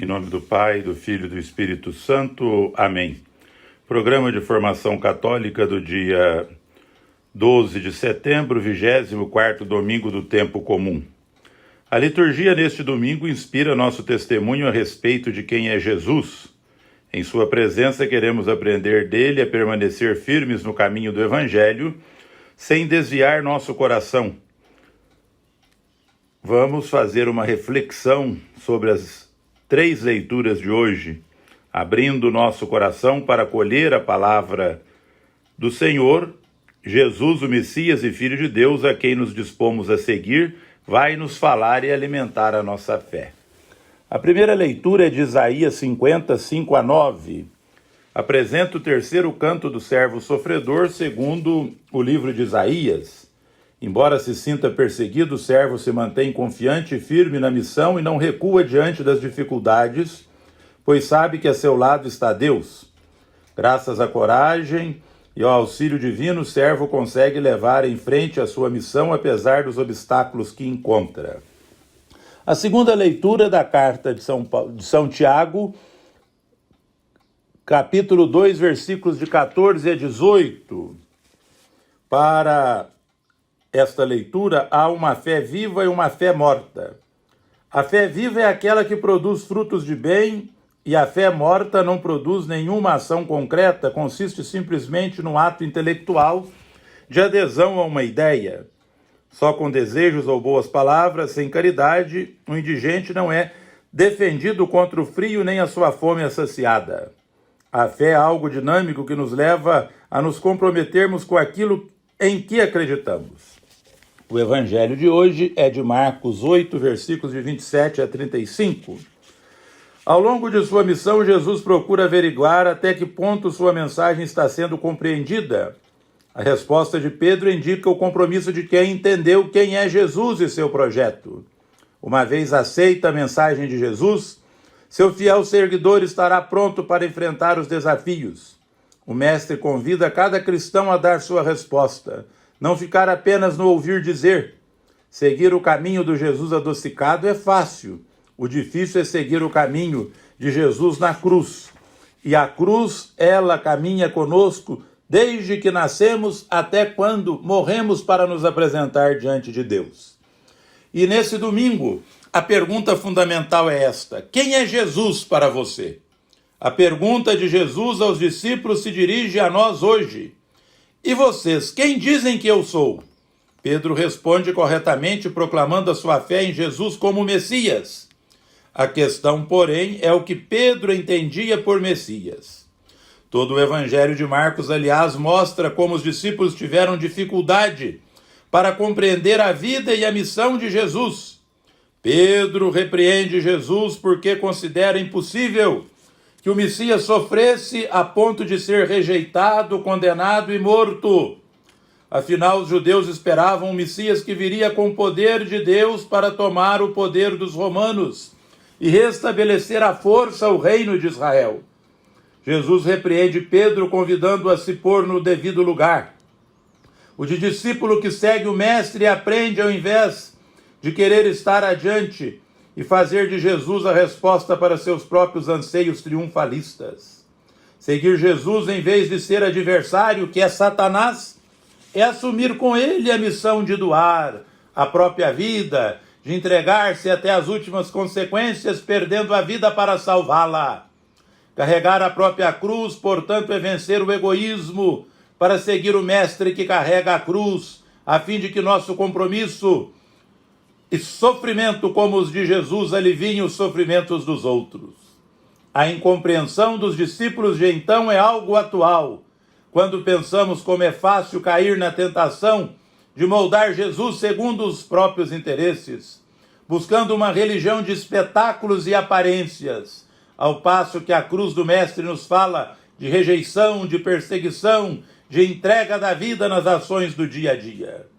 Em nome do Pai, do Filho e do Espírito Santo. Amém. Programa de formação católica do dia 12 de setembro, 24º domingo do tempo comum. A liturgia neste domingo inspira nosso testemunho a respeito de quem é Jesus. Em sua presença queremos aprender dele a permanecer firmes no caminho do Evangelho, sem desviar nosso coração. Vamos fazer uma reflexão sobre as 3 leituras de hoje, abrindo nosso coração para acolher a palavra do Senhor. Jesus, o Messias e Filho de Deus, a quem nos dispomos a seguir, vai nos falar e alimentar a nossa fé. A primeira leitura é de Isaías 50, 5-9. Apresenta o terceiro canto do servo sofredor, segundo o livro de Isaías. Embora se sinta perseguido, o servo se mantém confiante e firme na missão e não recua diante das dificuldades, pois sabe que a seu lado está Deus. Graças à coragem e ao auxílio divino, o servo consegue levar em frente a sua missão, apesar dos obstáculos que encontra. A segunda leitura da carta de São Tiago, capítulo 2, versículos de 14 a 18. Para esta leitura, há uma fé viva e uma fé morta. A fé viva é aquela que produz frutos de bem, e a fé morta não produz nenhuma ação concreta, consiste simplesmente num ato intelectual de adesão a uma ideia. Só com desejos ou boas palavras, sem caridade, o indigente não é defendido contra o frio nem a sua fome é saciada. A fé é algo dinâmico que nos leva a nos comprometermos com aquilo em que acreditamos. O evangelho de hoje é de Marcos 8, versículos de 27 a 35. Ao longo de sua missão, Jesus procura averiguar até que ponto sua mensagem está sendo compreendida. A resposta de Pedro indica o compromisso de quem entendeu quem é Jesus e seu projeto. Uma vez aceita a mensagem de Jesus, seu fiel seguidor estará pronto para enfrentar os desafios. O Mestre convida cada cristão a dar sua resposta, não ficar apenas no ouvir dizer. Seguir o caminho do Jesus adocicado é fácil. O difícil é seguir o caminho de Jesus na cruz. E a cruz, ela caminha conosco desde que nascemos até quando morremos para nos apresentar diante de Deus. E nesse domingo, a pergunta fundamental é esta: quem é Jesus para você? A pergunta de Jesus aos discípulos se dirige a nós hoje. E vocês, quem dizem que eu sou? Pedro responde corretamente, proclamando a sua fé em Jesus como Messias. A questão, porém, é o que Pedro entendia por Messias. Todo o Evangelho de Marcos, aliás, mostra como os discípulos tiveram dificuldade para compreender a vida e a missão de Jesus. Pedro repreende Jesus porque considera impossível que o Messias sofresse a ponto de ser rejeitado, condenado e morto. Afinal, os judeus esperavam um Messias que viria com o poder de Deus para tomar o poder dos romanos e restabelecer à força o reino de Israel. Jesus repreende Pedro, convidando-o a se pôr no devido lugar. O de discípulo que segue o Mestre aprende, ao invés de querer estar adiante e fazer de Jesus a resposta para seus próprios anseios triunfalistas. Seguir Jesus, em vez de ser adversário, que é Satanás, é assumir com ele a missão de doar a própria vida, de entregar-se até as últimas consequências, perdendo a vida para salvá-la. Carregar a própria cruz, portanto, é vencer o egoísmo para seguir o Mestre que carrega a cruz, a fim de que nosso compromisso e sofrimento como os de Jesus aliviem os sofrimentos dos outros. A incompreensão dos discípulos de então é algo atual, quando pensamos como é fácil cair na tentação de moldar Jesus segundo os próprios interesses, buscando uma religião de espetáculos e aparências, ao passo que a cruz do Mestre nos fala de rejeição, de perseguição, de entrega da vida nas ações do dia a dia.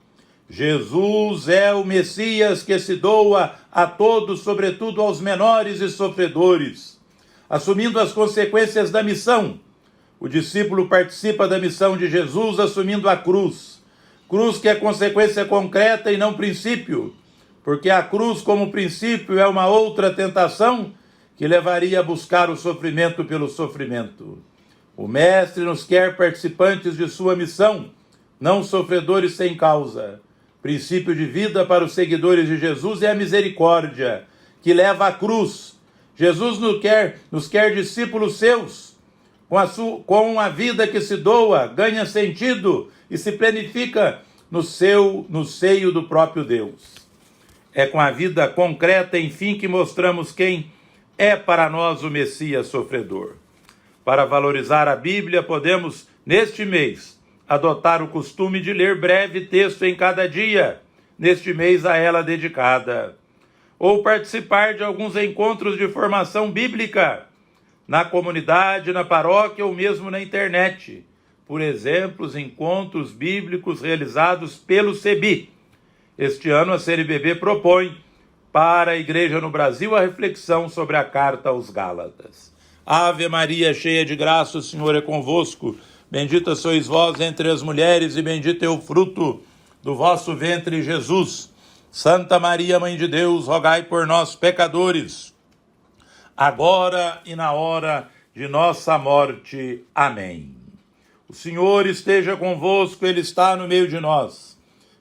Jesus é o Messias que se doa a todos, sobretudo aos menores e sofredores, assumindo as consequências da missão. O discípulo participa da missão de Jesus assumindo a cruz. Cruz que é consequência concreta e não princípio, porque a cruz como princípio é uma outra tentação que levaria a buscar o sofrimento pelo sofrimento. O Mestre nos quer participantes de sua missão, não sofredores sem causa. Princípio de vida para os seguidores de Jesus é a misericórdia, que leva à cruz. Jesus nos quer discípulos seus, com a vida que se doa, ganha sentido e se planifica no seio do próprio Deus. É com a vida concreta, enfim, que mostramos quem é para nós o Messias sofredor. Para valorizar a Bíblia, podemos, neste mês, adotar o costume de ler breve texto em cada dia, neste mês a ela dedicada. Ou participar de alguns encontros de formação bíblica, na comunidade, na paróquia ou mesmo na internet. Por exemplo, os encontros bíblicos realizados pelo CEBI. Este ano a CNBB propõe para a Igreja no Brasil a reflexão sobre a Carta aos Gálatas. Ave Maria, cheia de graça, o Senhor é convosco. Bendita sois vós entre as mulheres e bendito é o fruto do vosso ventre, Jesus. Santa Maria, Mãe de Deus, rogai por nós, pecadores, agora e na hora de nossa morte. Amém. O Senhor esteja convosco, Ele está no meio de nós.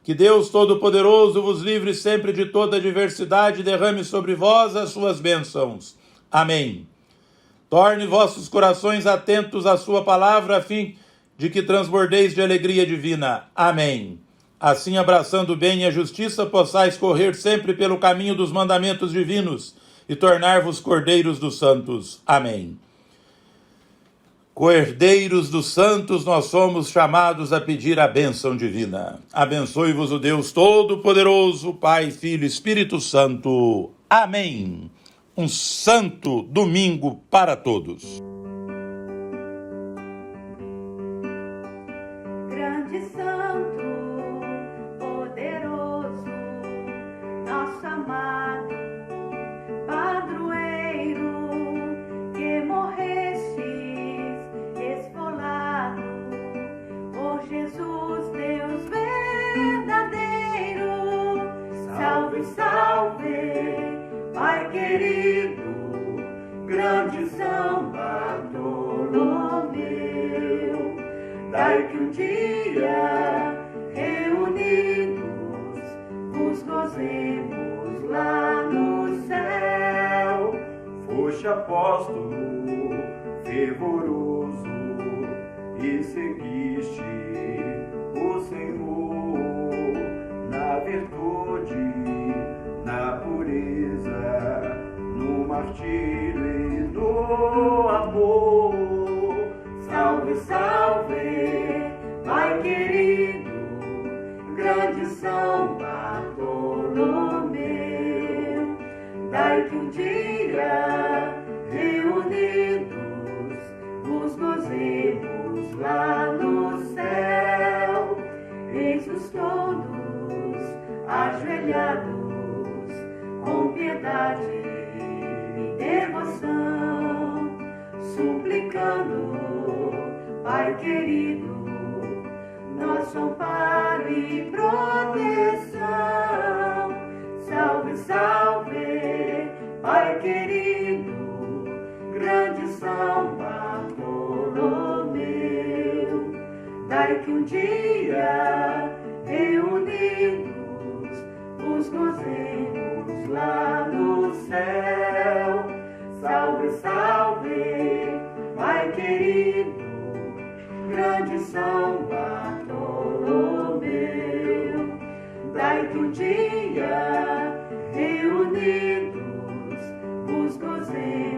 Que Deus Todo-Poderoso vos livre sempre de toda adversidade e derrame sobre vós as suas bênçãos. Amém. Torne vossos corações atentos à sua palavra, a fim de que transbordeis de alegria divina. Amém. Assim, abraçando o bem e a justiça, possais correr sempre pelo caminho dos mandamentos divinos e tornar-vos cordeiros dos santos. Amém. Cordeiros dos santos, nós somos chamados a pedir a bênção divina. Abençoe-vos o Deus Todo-Poderoso, Pai, Filho e Espírito Santo. Amém. Um santo domingo para todos. Grande santo, poderoso, nosso amado padroeiro, que morrestes esfolado por Jesus, Deus verdadeiro. Salve, salve, Pai querido, grande São Bartolomeu, dai que um dia, reunidos, vos gozemos lá no céu. Foste apóstolo fervoroso e seguiste o Senhor na virtude, na pureza, no martírio e no amor. Salve, salve, Pai querido, grande São Bartolomeu, dai que um dia, reunidos, vos gozemos lá no céu. Eis-nos todos ajoelhados, com piedade e devoção, suplicando, Pai querido, nosso amparo e proteção. Salve, salve, Pai querido, grande São Bartolomeu, dai que um dia, reunidos, vos gozemos lá no céu. Salve, salve, Pai querido, grande São Bartolomeu, dai que um dia, reunidos, vos gozemos